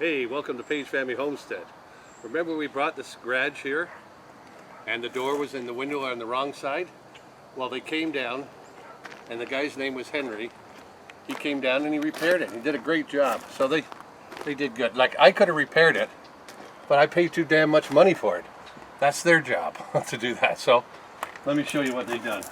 Hey, welcome to Paige Family Homestead. Remember we brought this garage here and the door was in the window on the wrong side? Well, they came down and the guy's name was Henry. He came down and he repaired it. He did a great job. So they did good. Like, I could have repaired it, but I paid too damn much money for it. That's their job to do that. So let me show you what they've done.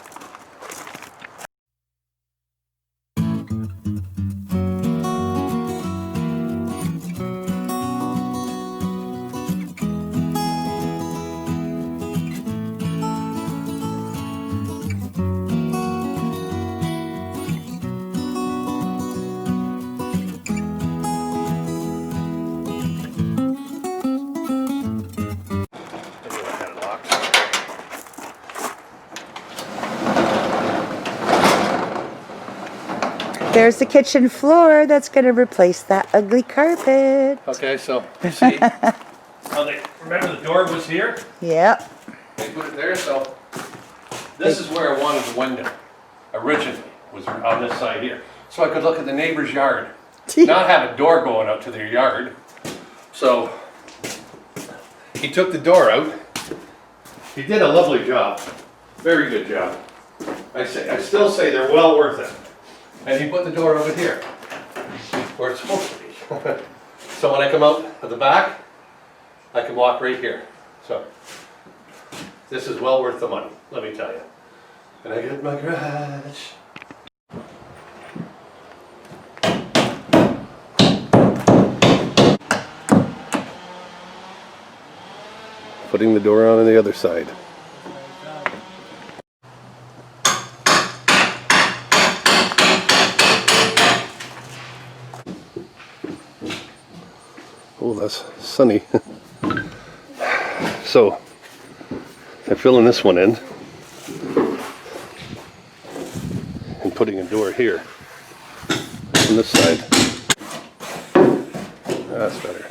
There's the kitchen floor that's going to replace that ugly carpet. Okay, so you see, remember the door was here? Yep. They put it there, so this is where I wanted the window originally, was on this side here. So I could look at the neighbor's yard, not have a door going out to their yard. So he took the door out. He did a lovely job, very good job. I still say they're well worth it. And he put the door over here, where it's supposed to be. So when I come out at the back, I can walk right here. So this is well worth the money, let me tell you. And I get my garage. Putting the door on the other side. Oh, that's sunny. So they're filling this one in and putting a door here on this side. That's better.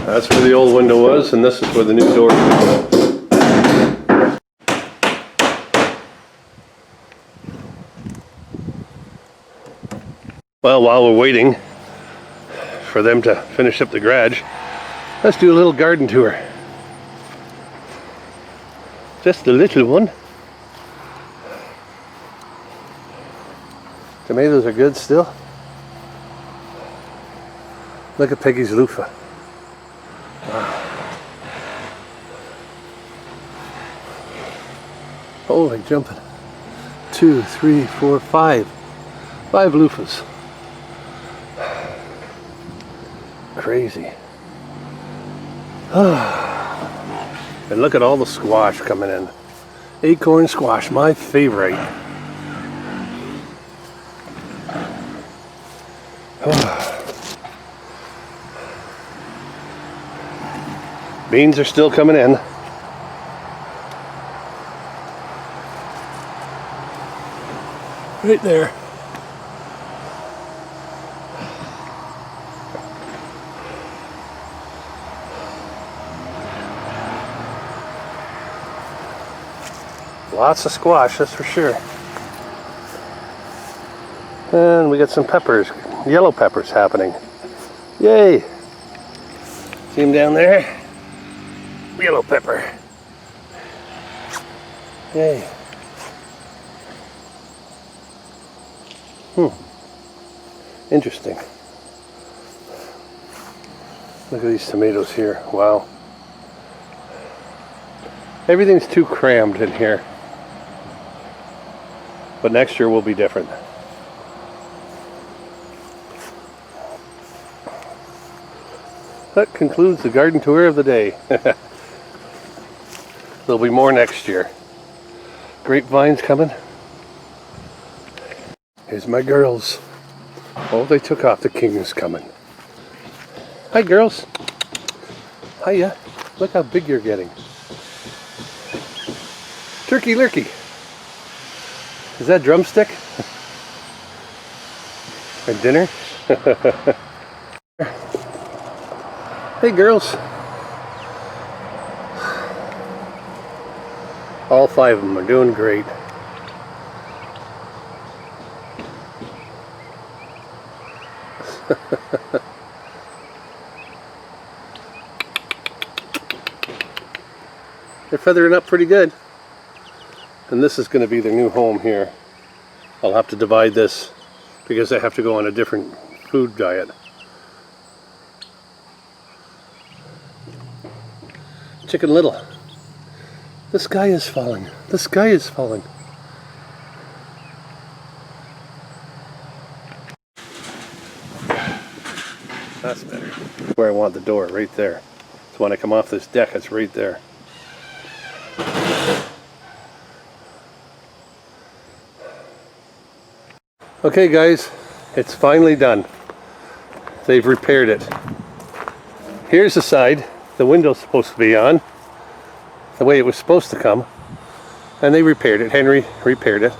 That's where the old window was, and this is where the new door is. Well, while we're waiting for them to finish up the garage, let's do a little garden tour. Just a little one. Tomatoes are good still. Look at Peggy's loofah. Wow. Holy jumping. 2, 3, 4, 5. 5 loofahs. Crazy. And look at all the squash coming in. Acorn squash, my favorite. Beans are still coming in. Right there. Lots of squash, that's for sure. And we got some peppers, yellow peppers happening. Yay! See them down there? Yellow pepper. Yay. Interesting. Look at these tomatoes here. Wow. Everything's too crammed in here. But next year will be different. That concludes the garden tour of the day. There'll be more next year. Grapevines coming. Here's my girls. Oh, they took off. The king is coming. Hi, girls. Hiya. Look how big you're getting. Turkey lurkey. Is that drumstick? For dinner? Hey girls. All 5 of them are doing great. They're feathering up pretty good. And this is going to be their new home here. I'll have to divide this because they have to go on a different food diet. Chicken Little. The sky is falling. The sky is falling. That's better. Where I want the door, right there. So when I come off this deck, it's right there. Okay guys, it's finally done. They've repaired it. Here's the side the window's supposed to be on, the way it was supposed to come. And they repaired it. Henry repaired it.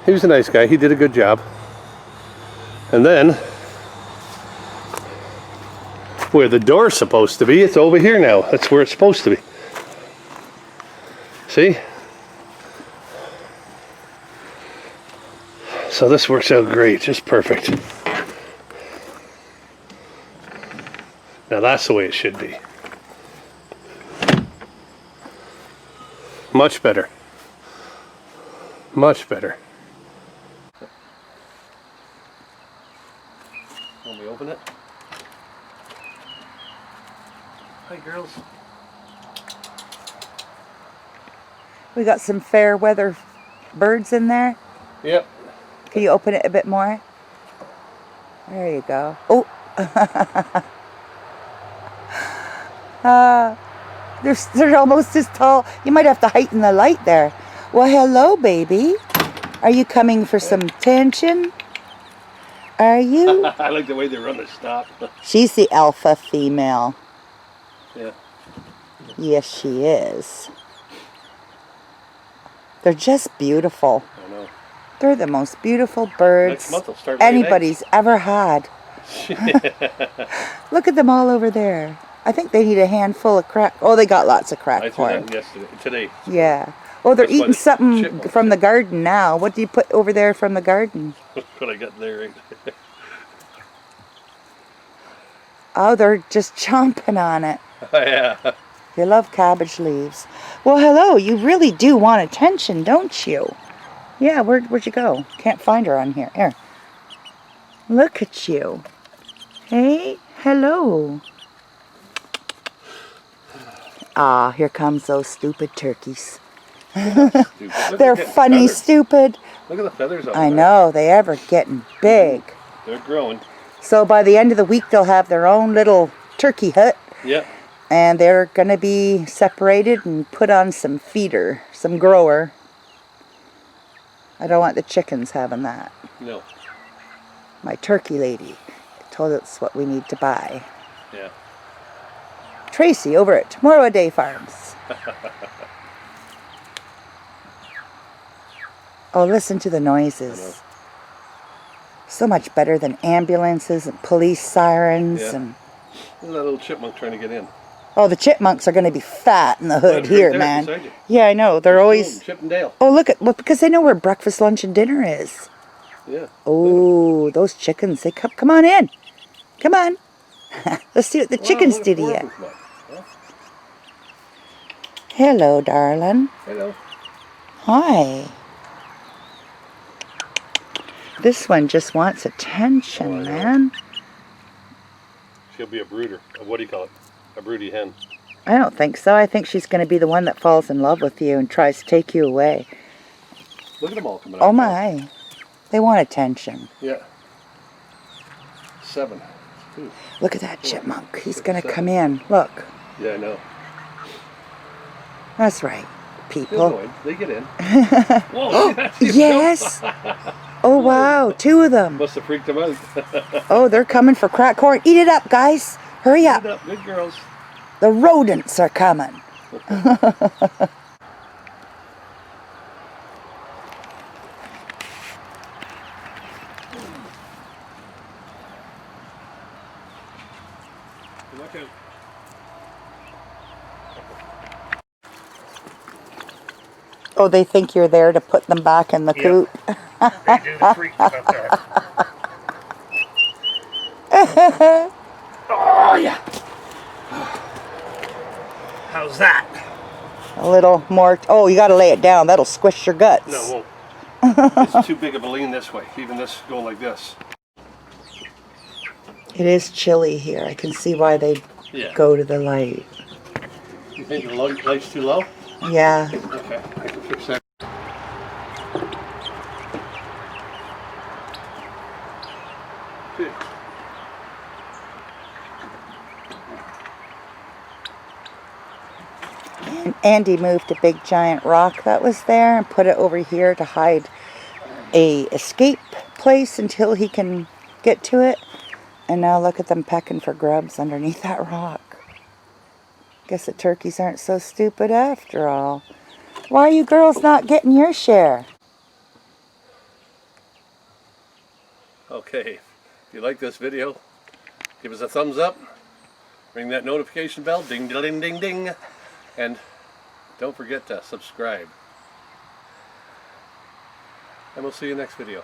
He was a nice guy. He did a good job. And then, where the door's supposed to be, it's over here now. That's where it's supposed to be. See? So this works out great, just perfect. Now that's the way it should be. Much better. Much better. Want me open it? Hi girls. We got some fair weather birds in there. Yep. Can you open it a bit more? There you go. Oh. They're almost as tall. You might have to heighten the light there. Well, hello, baby. Are you coming for some attention? Are you? I like the way they run the stop. She's the alpha female. Yeah. Yes, she is. They're just beautiful. I know. They're the most beautiful birds Next month they'll start laying anybody's ever had. Look at them all over there. I think they need a handful of crack. Oh, they got lots of crack I threw corn. that today. Yeah. Oh, they're That's why eating the something chipmunks from the did. garden now. What do you put over there from the garden? What I got there, right? Oh, they're just chomping on it. Yeah. They love cabbage leaves. Well, hello. You really do want attention, don't you? Yeah, where'd you go? Can't find her on here. Here. Look at you. Hey, hello. Ah, here comes those stupid turkeys. They're funny, stupid. Look at the feathers on I them. know, they ever getting big. They're growing. So by the end of the week, they'll have their own little turkey hut. Yeah. And they're going to be separated and put on some feeder, some grower. I don't want the chickens having that. No. My turkey lady told us what we need to buy. Yeah. Tracy over at Tomorrow a Day Farms. Oh, listen to the noises. So much better than ambulances and police sirens. Yeah. And Look at that little chipmunk trying to get in. oh, the chipmunks are going to be fat in the hood Right here, there man. beside you. Yeah, I know. They're always... Chip and Dale. Oh, look at... Well, because they know where breakfast, lunch, and dinner is. Yeah. Oh, those chickens. They come on in. Come on. Let's see what the chickens did to you. Hello, darling. Hello. Hi. This one just wants attention, Oh, I know. man. She'll be a brooder. What do you call it? A broody hen. I don't think so. I think she's going to be the one that falls in love with you and tries to take you away. Look at them all coming out. Oh, my. They want attention. Yeah. 7. Ooh. Look at that chipmunk. He's going to come in. Look. Yeah, I know. That's right, They'll people. go in. They get in. Whoa! That's him. Yes. Oh, wow. 2 of them. Must have freaked them out. Oh, they're coming for crack corn. Eat it up, guys. Hurry Good up. up, good girls. The rodents are coming. Watch out. Oh, they think you're there to put them back in the coop. They do the freak up there. Oh, yeah. How's that? A little more. Oh, you got to lay it down. That'll squish your guts. No, it won't. It's too big of a lean this way. Even this going like this. It is chilly here. I can see why they go to the light. You think the light's too low? Yeah. Okay, I can fix that. Okay. And Andy moved a big giant rock that was there and put it over here to hide a escape place until he can get to it. And now look at them pecking for grubs underneath that rock. Guess the turkeys aren't so stupid after all. Why are you girls not getting your share? Okay, if you like this video, give us a thumbs up, ring that notification bell, ding ding ding ding, and don't forget to subscribe. And we'll see you next video.